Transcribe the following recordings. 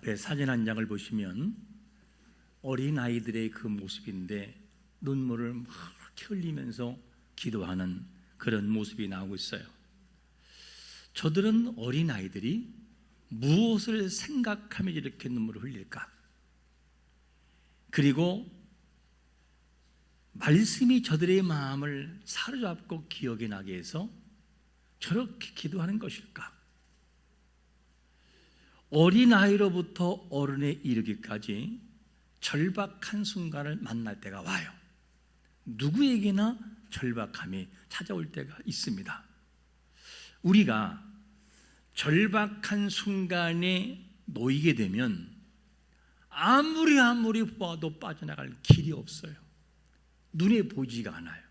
앞에 사진 한 장을 보시면 어린아이들의 그 모습인데 눈물을 막 흘리면서 기도하는 그런 모습이 나오고 있어요. 저들은 어린아이들이 무엇을 생각하며 이렇게 눈물을 흘릴까? 그리고 말씀이 저들의 마음을 사로잡고 기억에 나게 해서 저렇게 기도하는 것일까? 어린아이로부터 어른에 이르기까지 절박한 순간을 만날 때가 와요. 누구에게나 절박함이 찾아올 때가 있습니다. 우리가 절박한 순간에 놓이게 되면 아무리 봐도 빠져나갈 길이 없어요. 눈에 보이지가 않아요.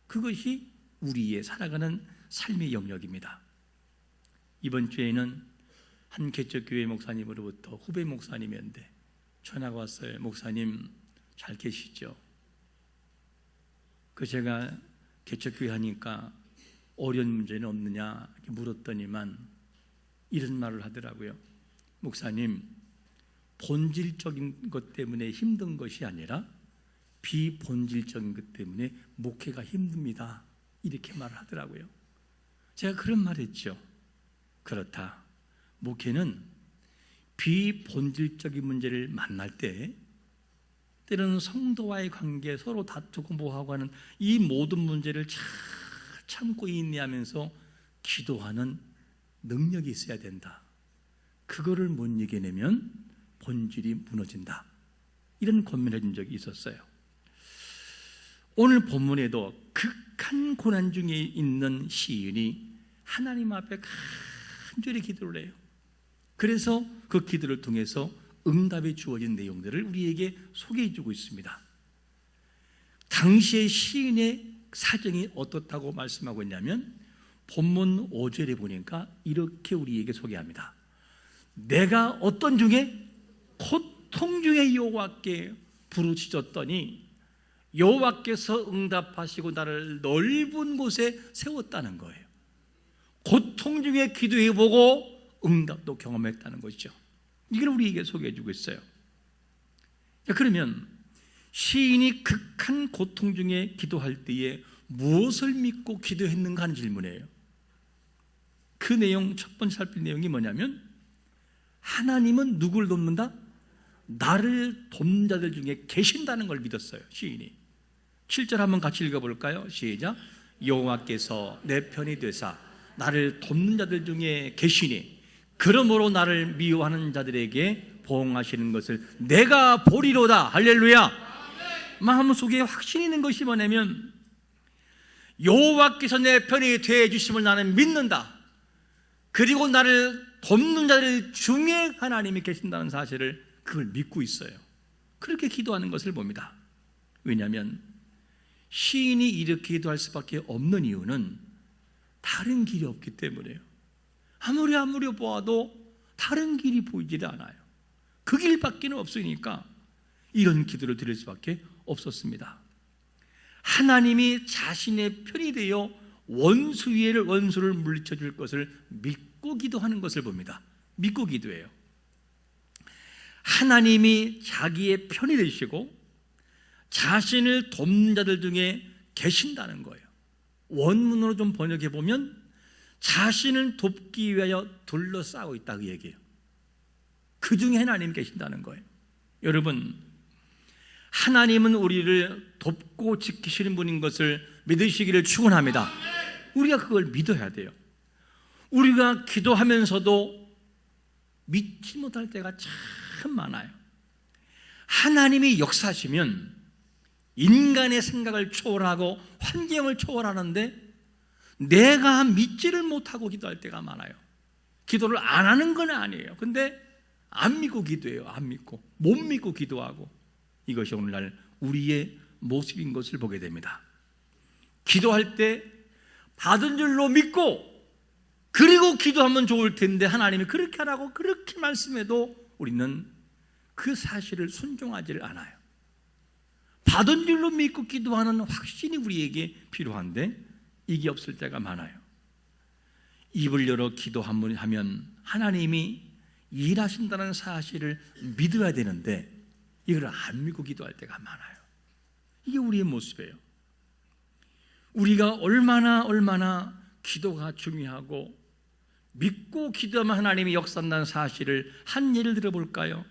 그것이 우리의 살아가는 삶의 영역입니다. 이번 주에는 한 개척교회 목사님으로부터 후배 목사님이었는데 전화가 왔어요. 목사님 잘 계시죠? 제가 개척교회 하니까 어려운 문제는 없느냐 이렇게 물었더니만 이런 말을 하더라고요. 목사님, 본질적인 것 때문에 힘든 것이 아니라 비본질적인 것 때문에 목회가 힘듭니다. 이렇게 말을 하더라고요. 제가 그런 말 했죠. 그렇다. 목회는 비본질적인 문제를 만날 때 때로는 성도와의 관계, 서로 다투고 뭐하고 하는 이 모든 문제를 잘 참고 인내하면서 기도하는 능력이 있어야 된다. 그거를 못 이겨내면 본질이 무너진다. 이런 권면을 해준 적이 있었어요. 오늘 본문에도 극한 고난 중에 있는 시인이 하나님 앞에 간절히 기도를 해요. 그래서 그 기도를 통해서 응답이 주어진 내용들을 우리에게 소개해 주고 있습니다. 당시의 시인의 사정이 어떻다고 말씀하고 있냐면 본문 5절에 보니까 이렇게 우리에게 소개합니다. 내가 어떤 중에 고통 중에 여호와께 부르짖었더니 여호와께서 응답하시고 나를 넓은 곳에 세웠다는 거예요. 고통 중에 기도해보고 응답도 경험했다는 것이죠. 이걸 우리에게 소개해 주고 있어요. 그러면 시인이 극한 고통 중에 기도할 때에 무엇을 믿고 기도했는가 하는 질문이에요. 그 내용, 첫 번째 살필 내용이 뭐냐면 하나님은 누구를 돕는다? 나를 돕는 자들 중에 계신다는 걸 믿었어요. 시인이 7절 한번 같이 읽어볼까요? 시작. 여호와께서 내 편이 되사 나를 돕는 자들 중에 계시니 그러므로 나를 미워하는 자들에게 보응하시는 것을 내가 보리로다. 할렐루야. 마음 속에 확신이 있는 것이 뭐냐면 여호와께서 내 편이 되어 주심을 나는 믿는다. 그리고 나를 돕는 자들 중에 하나님이 계신다는 사실을 그걸 믿고 있어요. 그렇게 기도하는 것을 봅니다. 왜냐하면 시인이 이렇게 기도할 수밖에 없는 이유는 다른 길이 없기 때문에요. 아무리 보아도 다른 길이 보이지 않아요. 그 길밖에 없으니까 이런 기도를 드릴 수밖에 없었습니다. 하나님이 자신의 편이 되어 원수를 물리쳐 줄 것을 믿고 기도하는 것을 봅니다. 믿고 기도해요. 하나님이 자기의 편이 되시고 자신을 돕는 자들 중에 계신다는 거예요. 원문으로 좀 번역해 보면 자신을 돕기 위하여 둘러싸고 있다 그 얘기예요. 그 중에 하나님 계신다는 거예요. 여러분, 하나님은 우리를 돕고 지키시는 분인 것을 믿으시기를 축원합니다. 우리가 그걸 믿어야 돼요. 우리가 기도하면서도 믿지 못할 때가 참 많아요. 하나님이 역사하시면 인간의 생각을 초월하고 환경을 초월하는데 내가 믿지를 못하고 기도할 때가 많아요. 기도를 안 하는 건 아니에요. 근데 안 믿고 기도해요. 안 믿고, 못 믿고 기도하고. 이것이 오늘날 우리의 모습인 것을 보게 됩니다. 기도할 때 받은 줄로 믿고 그리고 기도하면 좋을 텐데 하나님이 그렇게 하라고 그렇게 말씀해도 우리는 그 사실을 순종하지를 않아요. 받은 줄로 믿고 기도하는 확신이 우리에게 필요한데 이게 없을 때가 많아요. 입을 열어 기도하면 하나님이 일하신다는 사실을 믿어야 되는데 이걸 안 믿고 기도할 때가 많아요. 이게 우리의 모습이에요. 우리가 얼마나 기도가 중요하고 믿고 기도하면 하나님이 역사한다는 사실을 한 예를 들어볼까요?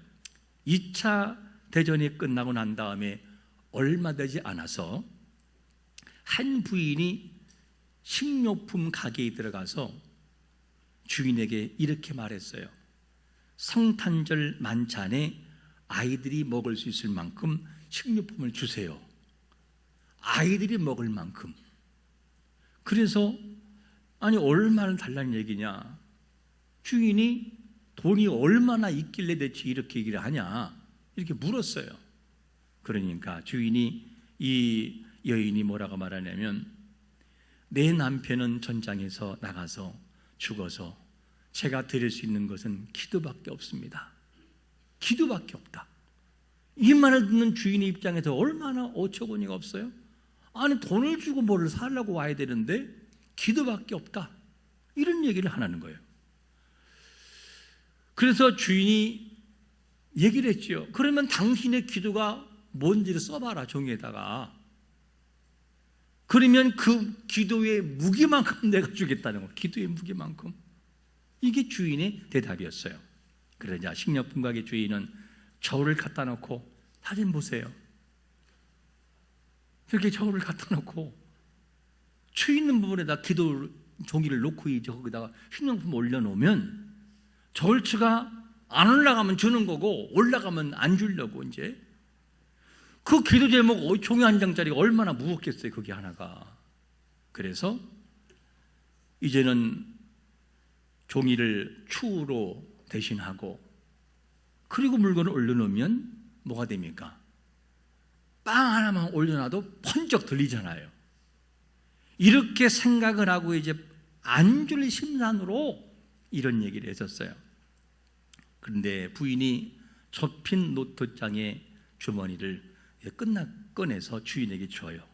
2차 대전이 끝나고 난 다음에 얼마 되지 않아서 한 부인이 식료품 가게에 들어가서 주인에게 이렇게 말했어요. 성탄절 만찬에 아이들이 먹을 수 있을 만큼 식료품을 주세요. 아이들이 먹을 만큼. 그래서 아니 얼마를 달라는 얘기냐. 주인이 돈이 얼마나 있길래 대체 이렇게 얘기를 하냐 이렇게 물었어요. 그러니까 주인이 이 여인이 뭐라고 말하냐면 내 남편은 전장에서 나가서 죽어서 제가 드릴 수 있는 것은 기도밖에 없습니다. 기도밖에 없다. 이 말을 듣는 주인의 입장에서 얼마나 어처구니가 없어요? 아니 돈을 주고 뭐를 살려고 와야 되는데 기도밖에 없다. 이런 얘기를 하는 거예요. 그래서 주인이 얘기를 했죠. 그러면 당신의 기도가 뭔지를 써봐라 종이에다가. 그러면 그 기도의 무게만큼 내가 주겠다는 거. 기도의 무게만큼. 이게 주인의 대답이었어요. 그러자 식료품 가게 주인은 저울을 갖다 놓고 사진 보세요. 이렇게 저울을 갖다 놓고 추 있는 부분에다 기도 종이를 놓고 이제 거기다가 식료품 올려놓으면 저울추가 안 올라가면 주는 거고 올라가면 안 주려고 이제 그 기도 제목 종이 한 장짜리가 얼마나 무겁겠어요 그게 하나가. 그래서 이제는 종이를 추로 대신하고 그리고 물건을 올려놓으면 뭐가 됩니까? 빵 하나만 올려놔도 펀쩍 들리잖아요. 이렇게 생각을 하고 이제 안 줄 심산으로 이런 얘기를 했었어요. 그런데 부인이 접힌 노트장의 주머니를 꺼내서 주인에게 줘요.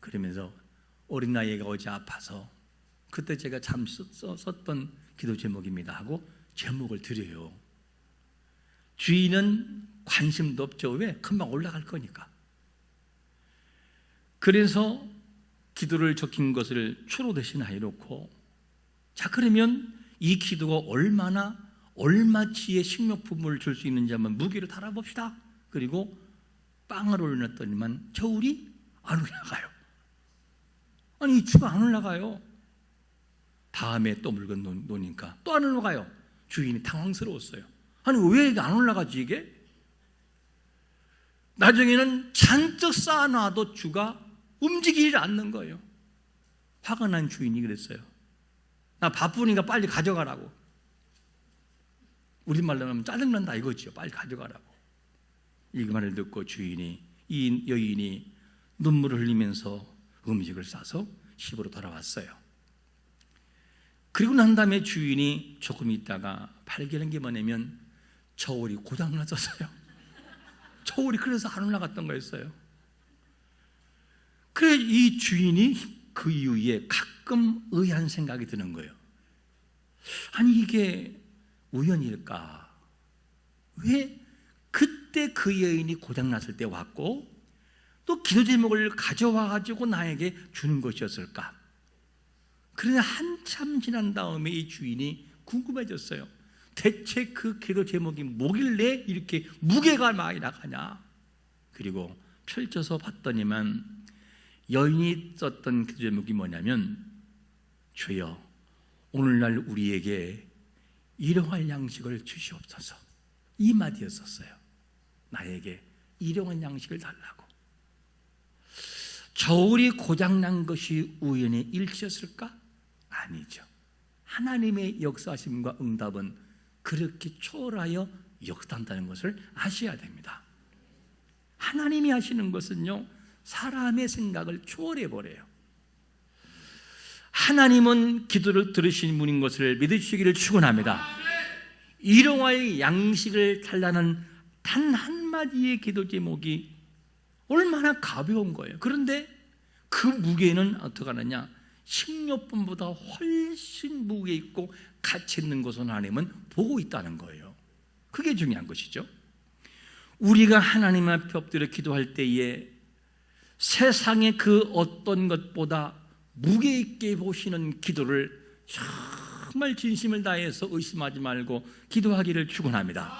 그러면서 어린 나이가 어제 아파서 그때 제가 참 썼던 기도 제목입니다 하고 제목을 드려요. 주인은 관심도 없죠. 왜? 금방 올라갈 거니까. 그래서 기도를 적힌 것을 추로 대신 해놓고 자 그러면 이 기도가 얼마치의 식료품을 줄 수 있는지 한번 무게를 달아봅시다. 그리고 빵을 올려놨더니만 저울이 안 올라가요. 아니 이 추가 안 올라가요. 다음에 또 물건 놓으니까 또 안 올라가요. 주인이 당황스러웠어요. 아니 왜 이게 안 올라가지 이게? 나중에는 잔뜩 쌓아놔도 주가 움직이지 않는 거예요. 화가 난 주인이 그랬어요. 나 바쁘니까 빨리 가져가라고. 우리말로 하면 짜증난다 이거죠. 빨리 가져가라고. 이 말을 듣고 주인이 이 여인이 눈물을 흘리면서 음식을 싸서 집으로 돌아왔어요. 그리고 난 다음에 주인이 조금 있다가 발견한 게 뭐냐면 저울이 고장났었어요. 저울이 그래서 안 올라갔던 거였어요. 그래 이 주인이 그 이후에 가끔 의아한 생각이 드는 거예요. 아니 이게 우연일까? 왜 그때 그 여인이 고장났을 때 왔고 또 기도 제목을 가져와 가지고 나에게 주는 것이었을까? 그러나 한참 지난 다음에 이 주인이 궁금해졌어요. 대체 그 기도 제목이 뭐길래 이렇게 무게가 많이 나가냐? 그리고 펼쳐서 봤더니만 여인이 썼던 기도 제목이 뭐냐면 주여 오늘날 우리에게 일용할 양식을 주시옵소서. 이 말이었었어요. 나에게 일용할 양식을 달라고. 저울이 고장난 것이 우연의 일치였을까? 아니죠. 하나님의 역사하심과 응답은 그렇게 초월하여 역사한다는 것을 아셔야 됩니다. 하나님이 하시는 것은요 사람의 생각을 초월해버려요. 하나님은 기도를 들으신 분인 것을 믿으시기를 축원합니다. 일용할 양식을 달라는 단 한마디의 기도 제목이 얼마나 가벼운 거예요. 그런데 그 무게는 어떻게 하느냐? 식료품보다 훨씬 무게 있고 가치 있는 것을 하나님은 보고 있다는 거예요. 그게 중요한 것이죠. 우리가 하나님 앞에 엎드려 기도할 때에 세상의 그 어떤 것보다 무게 있게 보시는 기도를 정말 진심을 다해서 의심하지 말고 기도하기를 축원합니다.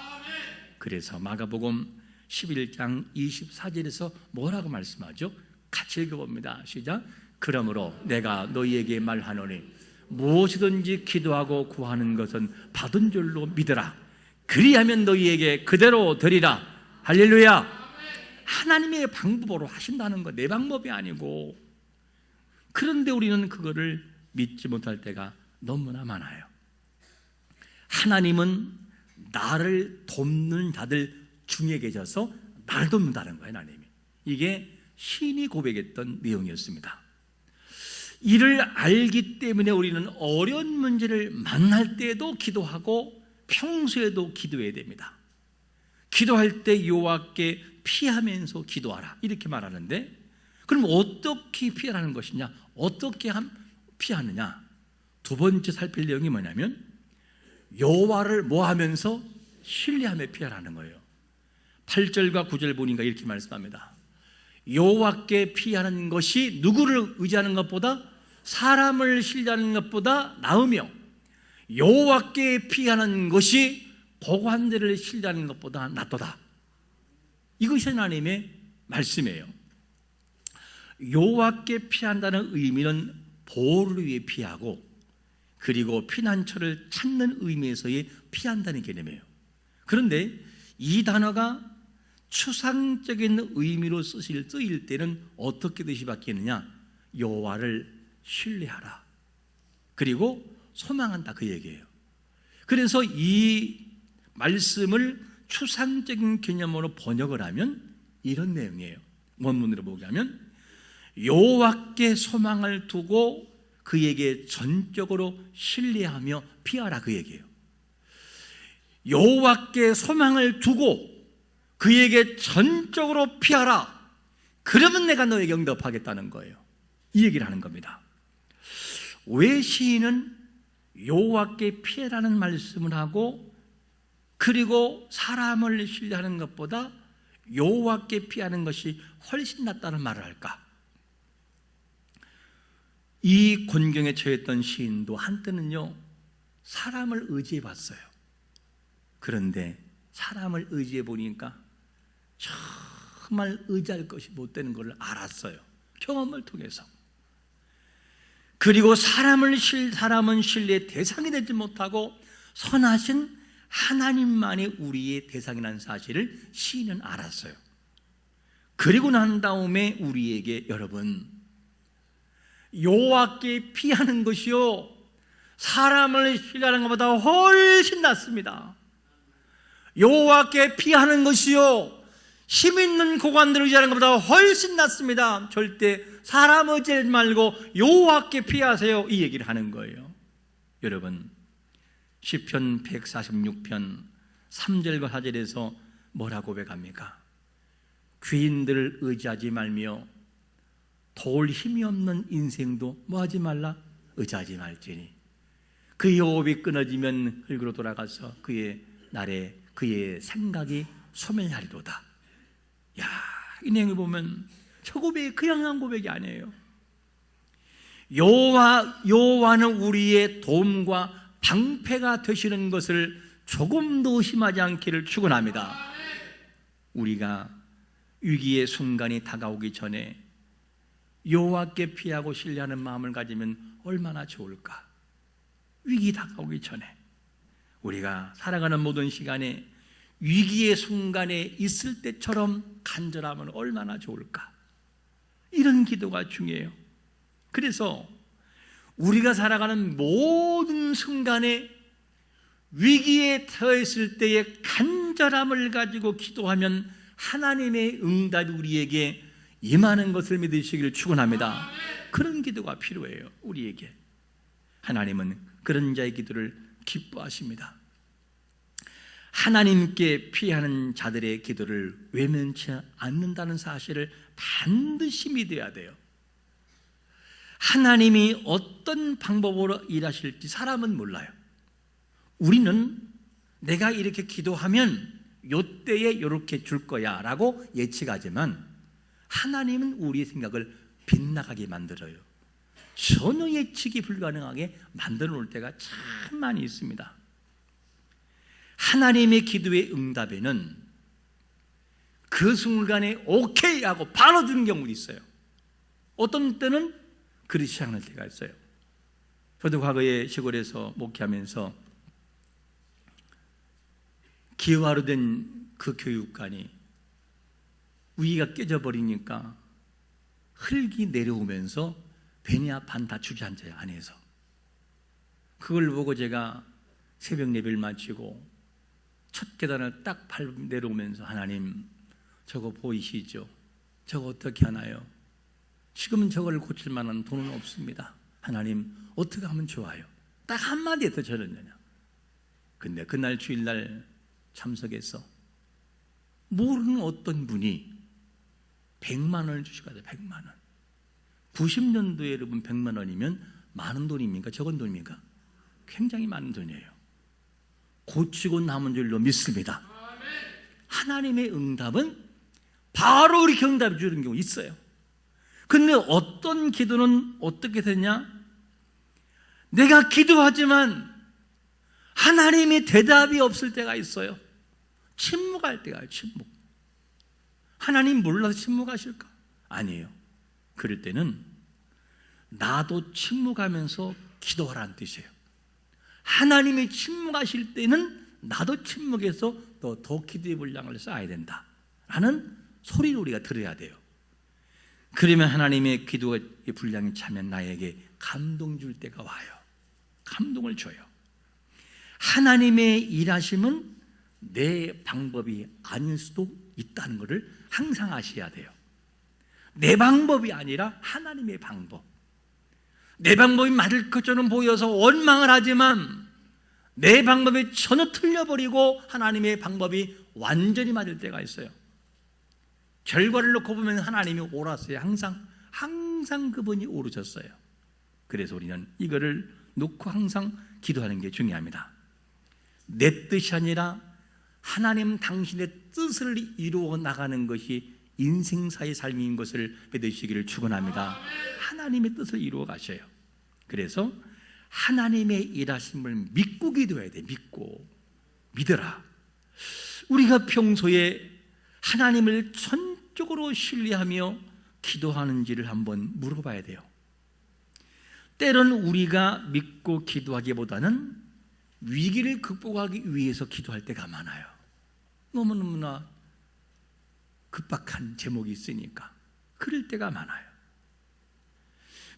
그래서 마가복음 11장 24절에서 뭐라고 말씀하죠? 같이 읽어봅니다. 시작. 그러므로 내가 너희에게 말하노니 무엇이든지 기도하고 구하는 것은 받은 줄로 믿으라. 그리하면 너희에게 그대로 되리라. 할렐루야. 하나님의 방법으로 하신다는 거, 내 방법이 아니고. 그런데 우리는 그거를 믿지 못할 때가 너무나 많아요. 하나님은 나를 돕는 자들 중에 계셔서 나를 돕는다는 거예요. 하나님이. 이게 신이 고백했던 내용이었습니다. 이를 알기 때문에 우리는 어려운 문제를 만날 때도 기도하고 평소에도 기도해야 됩니다. 기도할 때 여호와께 피하면서 기도하라 이렇게 말하는데, 그럼 어떻게 피하라는 것이냐? 어떻게 피하느냐? 두 번째 살필 내용이 뭐냐면 여호와를 뭐하면서? 신뢰하며 피하라는 거예요. 8절과 9절 보니까 이렇게 말씀합니다. 여호와께 피하는 것이 누구를 의지하는 것보다, 사람을 신뢰하는 것보다 나으며, 여호와께 피하는 것이 고관들을 신뢰하는 것보다 낫도다. 이것이 하나님의 말씀이에요. 여호와께 피한다는 의미는 보호를 위해 피하고, 그리고 피난처를 찾는 의미에서의 피한다는 개념이에요. 그런데 이 단어가 추상적인 의미로 쓰일 때는 어떻게 뜻이 바뀌느냐? 여호와를 신뢰하라, 그리고 소망한다, 그 얘기예요. 그래서 이 말씀을 추상적인 개념으로 번역을 하면 이런 내용이에요. 원문으로 보게 하면 여호와께 소망을 두고 그에게 전적으로 신뢰하며 피하라, 그 얘기예요. 여호와께 소망을 두고 그에게 전적으로 피하라. 그러면 내가 너에게 응답하겠다는 거예요. 이 얘기를 하는 겁니다. 왜 시인은 여호와께 피해라는 말씀을 하고, 그리고 사람을 신뢰하는 것보다 여호와께 피하는 것이 훨씬 낫다는 말을 할까? 이 곤경에 처했던 시인도 한때는요 사람을 의지해 봤어요. 그런데 사람을 의지해 보니까 정말 의지할 것이 못 되는 걸 알았어요. 경험을 통해서. 그리고 사람은 신뢰의 대상이 되지 못하고 선하신 하나님만이 우리의 대상이라는 사실을 시인은 알았어요. 그리고 난 다음에 우리에게, 여러분, 여호와께 피하는 것이요 사람을 신뢰하는 것보다 훨씬 낫습니다. 여호와께 피하는 것이요 힘 있는 고관들을 의지하는 것보다 훨씬 낫습니다. 절대 사람 의지하지 말고 여호와께 피하세요, 이 얘기를 하는 거예요. 여러분, 시편 146편 3절과 4절에서 뭐라고 고백합니까? 귀인들을 의지하지 말며 도울 힘이 없는 인생도 뭐하지 말라? 의지하지 말지니 그의 호흡이 끊어지면 흙으로 돌아가서 그의 날에 그의 생각이 소멸하리로다. 야, 이 내용을 보면 저 고백이 그냥 한 고백이 아니에요. 여호와는 우리의 도움과 방패가 되시는 것을 조금도 의심하지 않기를 축원합니다. 우리가 위기의 순간이 다가오기 전에 여호와께 피하고 신뢰하는 마음을 가지면 얼마나 좋을까? 위기 다가오기 전에, 우리가 살아가는 모든 시간에 위기의 순간에 있을 때처럼 간절하면 얼마나 좋을까? 이런 기도가 중요해요. 그래서 우리가 살아가는 모든 순간에 위기에 처했을 때의 간절함을 가지고 기도하면 하나님의 응답이 우리에게 임하는 것을 믿으시기를 축원합니다. 그런 기도가 필요해요, 우리에게. 하나님은 그런 자의 기도를 기뻐하십니다. 하나님께 피하는 자들의 기도를 외면치 않는다는 사실을 반드시 믿어야 돼요. 하나님이 어떤 방법으로 일하실지 사람은 몰라요. 우리는 내가 이렇게 기도하면 요때에 이렇게 줄 거야 라고 예측하지만 하나님은 우리의 생각을 빗나가게 만들어요. 전혀 예측이 불가능하게 만들어 놓을 때가 참 많이 있습니다. 하나님의 기도의 응답에는 그 순간에 오케이 하고 바로 주는 경우도 있어요. 어떤 때는 그렇지 않을 때가 있어요. 저도 과거에 시골에서 목회하면서 기와로 된 그 교육관이 위기가 깨져버리니까 흙이 내려오면서 베냐 반 다 주저앉아요, 안에서. 그걸 보고 제가 새벽 예배를 마치고 첫 계단을 딱 밟고 내려오면서 하나님, 저거 보이시죠? 저거 어떻게 하나요? 지금은 저걸 고칠 만한 돈은 없습니다. 하나님, 어떻게 하면 좋아요? 딱 한마디 했더 저랬느냐. 근데 그날 주일날 참석해서 모르는 어떤 분이 100만 원을 주시거든요. 100만 원. 90년도에 여러분 100만 원이면 많은 돈입니까? 적은 돈입니까? 굉장히 많은 돈이에요. 고치고 남은 줄로 믿습니다. 하나님의 응답은 바로 그렇게 응답해 주는 경우 있어요. 근데 어떤 기도는 어떻게 되냐? 내가 기도하지만 하나님의 대답이 없을 때가 있어요. 침묵할 때가 있어요. 침묵. 하나님 몰라서 침묵하실까? 아니에요. 그럴 때는 나도 침묵하면서 기도하라는 뜻이에요. 하나님이 침묵하실 때는 나도 침묵해서 더 기도의 분량을 쌓아야 된다 라는 소리를 우리가 들어야 돼요. 그러면 하나님의 기도의 분량이 차면 나에게 감동 줄 때가 와요. 감동을 줘요. 하나님의 일하심은 내 방법이 아닐 수도 있다는 것을 항상 아셔야 돼요. 내 방법이 아니라 하나님의 방법. 내 방법이 맞을 것처럼 보여서 원망을 하지만 내 방법이 전혀 틀려버리고 하나님의 방법이 완전히 맞을 때가 있어요. 결과를 놓고 보면 하나님이 옳았어요. 항상 그분이 옳으셨어요. 그래서 우리는 이거를 놓고 항상 기도하는 게 중요합니다. 내 뜻이 아니라 하나님 당신의 뜻을 이루어 나가는 것이 인생사의 삶인 것을 믿으시기를 축원합니다. 하나님의 뜻을 이루어 가셔요. 그래서 하나님의 일하심을 믿고 기도해야 돼. 믿어라. 우리가 평소에 하나님을 전적으로 신뢰하며 기도하는지를 한번 물어봐야 돼요. 때로는 우리가 믿고 기도하기보다는 위기를 극복하기 위해서 기도할 때가 많아요. 너무너무나 급박한 제목이 있으니까 그럴 때가 많아요.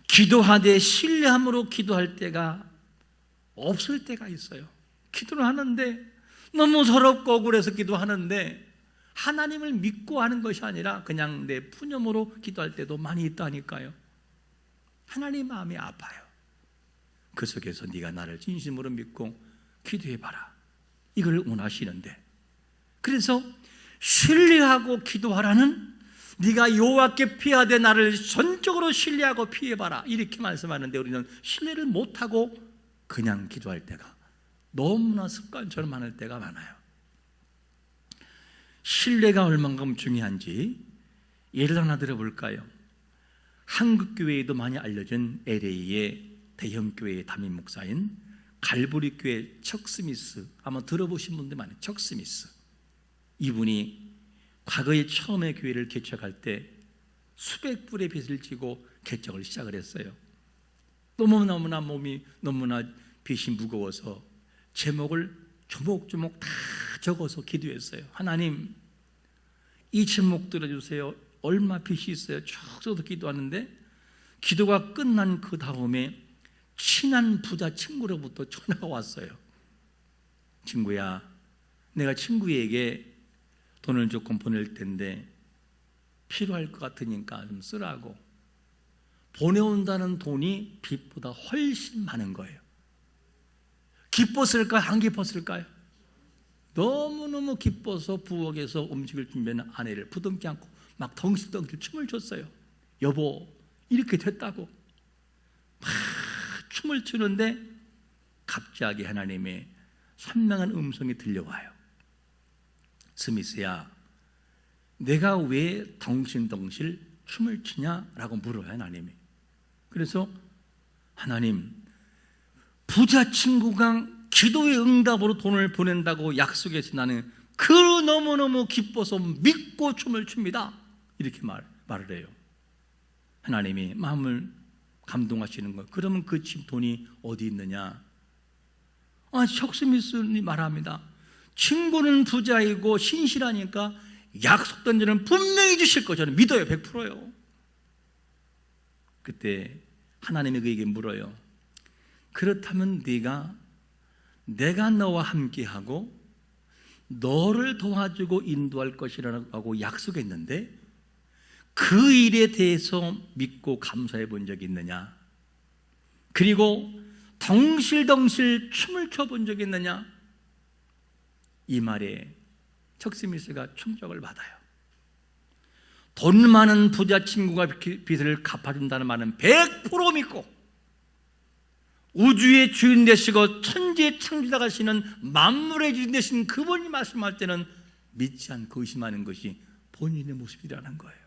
기도하되 신뢰함으로 기도할 때가 없을 때가 있어요. 기도를 하는데 너무 서럽고 억울해서 기도하는데 하나님을 믿고 하는 것이 아니라 그냥 내 푸념으로 기도할 때도 많이 있다니까요. 하나님 마음이 아파요. 그 속에서 네가 나를 진심으로 믿고 기도해봐라, 이걸 원하시는데, 그래서 신뢰하고 기도하라는, 네가 여호와께 피하되 나를 전적으로 신뢰하고 피해봐라, 이렇게 말씀하는데 우리는 신뢰를 못하고 그냥 기도할 때가 너무나 습관처럼 하는 때가 많아요. 신뢰가 얼만큼 중요한지 예를 하나 들어볼까요? 한국교회에도 많이 알려진 LA의 대형교회의 담임 목사인 갈보리교회 척 스미스, 아마 들어보신 분들 많아요. 척 스미스. 이분이 과거에 처음에 교회를 개척할 때 수백 불의 빚을 지고 개척을 시작을 했어요. 너무나 몸이 너무나 빚이 무거워서 제목을 조목조목 다 적어서 기도했어요. 하나님, 이 제목 들어주세요. 얼마 빚이 있어요? 쭉 써서 기도하는데, 기도가 끝난 그 다음에 친한 부자 친구로부터 전화가 왔어요. 친구야, 내가 친구에게 돈을 조금 보낼 텐데 필요할 것 같으니까 좀 쓰라고. 보내온다는 돈이 빚보다 훨씬 많은 거예요. 기뻤을까요? 안 기뻤을까요? 너무너무 기뻐서 부엌에서 음식을 준비하는 아내를 부둥켜 안고 막 덩실덩실 춤을 췄어요. 여보, 이렇게 됐다고. 막 춤을 추는데 갑자기 하나님의 선명한 음성이 들려와요. 스미스야, 내가 왜 덩실덩실 춤을 추냐라고 물어요, 하나님이. 그래서 하나님, 부자 친구가 기도의 응답으로 돈을 보낸다고 약속해서 나는 그 너무너무 기뻐서 믿고 춤을 춥니다. 이렇게 말을 해요. 하나님이 마음을 감동하시는 거예요. 그러면 그 집 돈이 어디 있느냐? 척스미스님 말합니다. 친구는 부자이고 신실하니까 약속된 자는 분명히 주실 거 저는 믿어요. 100%요. 그때 하나님이 그에게 물어요. 그렇다면 내가 너와 함께하고 너를 도와주고 인도할 것이라고 약속했는데 그 일에 대해서 믿고 감사해 본 적이 있느냐? 그리고 덩실덩실 춤을 춰본 적이 있느냐? 이 말에 척스미스가 충격을 받아요. 돈 많은 부자 친구가 빚을 갚아준다는 말은 100% 믿고 우주의 주인 되시고 천지의 창조자가시는 만물의 주인 되신 그분이 말씀할 때는 믿지 않고 의심하는 것이 본인의 모습이라는 거예요.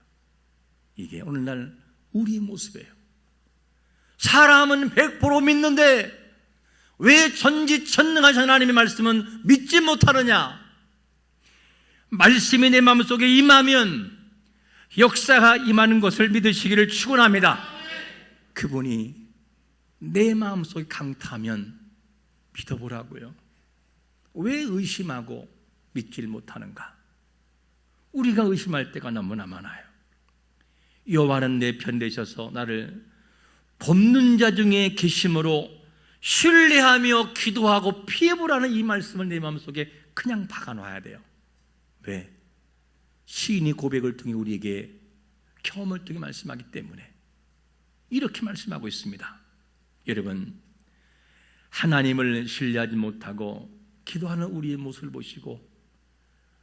이게 오늘날 우리의 모습이에요. 사람은 100% 믿는데 왜 전지전능하신 하나님의 말씀은 믿지 못하느냐? 말씀이 내 마음속에 임하면 역사가 임하는 것을 믿으시기를 축원합니다. 그분이 내 마음속에 강타하면 믿어보라고요. 왜 의심하고 믿질 못하는가? 우리가 의심할 때가 너무나 많아요. 여호와는 내 편 되셔서 나를 돕는 자 중에 계심으로 신뢰하며 기도하고 피해보라는 이 말씀을 내 마음속에 그냥 박아놔야 돼요. 왜? 시인이 고백을 통해 우리에게 경험을 통해 말씀하기 때문에 이렇게 말씀하고 있습니다. 여러분, 하나님을 신뢰하지 못하고 기도하는 우리의 모습을 보시고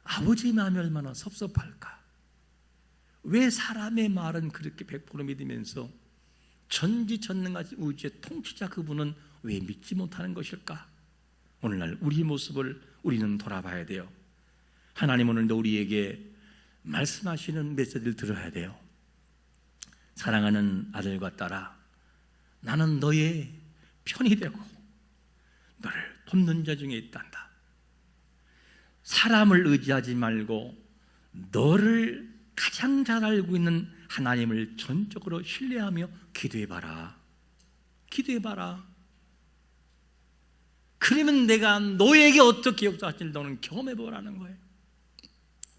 아버지의 마음이 얼마나 섭섭할까? 왜 사람의 말은 그렇게 100% 믿으면서 전지전능하신 우주의 통치자 그분은 왜 믿지 못하는 것일까? 오늘날 우리의 모습을 우리는 돌아봐야 돼요. 하나님 오늘도 우리에게 말씀하시는 메시지를 들어야 돼요. 사랑하는 아들과 딸아, 나는 너의 편이 되고 너를 돕는 자 중에 있단다. 사람을 의지하지 말고 너를 가장 잘 알고 있는 하나님을 전적으로 신뢰하며 기도해봐라. 기도해봐라. 그러면 내가 너에게 어떻게 역사하실지 너는 경험해보라는 거예요.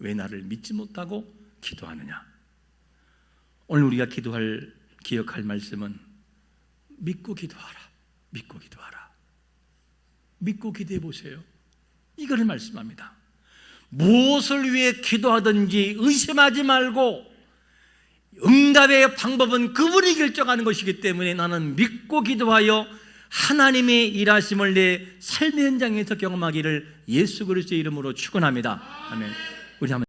왜 나를 믿지 못하고 기도하느냐? 오늘 우리가 기억할 말씀은 믿고 기도하라. 믿고 기도하라. 믿고 기도해 보세요. 이거를 말씀합니다. 무엇을 위해 기도하든지 의심하지 말고 응답의 방법은 그분이 결정하는 것이기 때문에 나는 믿고 기도하여 하나님의 일하심을 내 삶의 현장에서 경험하기를 예수 그리스도의 이름으로 축원합니다. 아멘. 우리 한번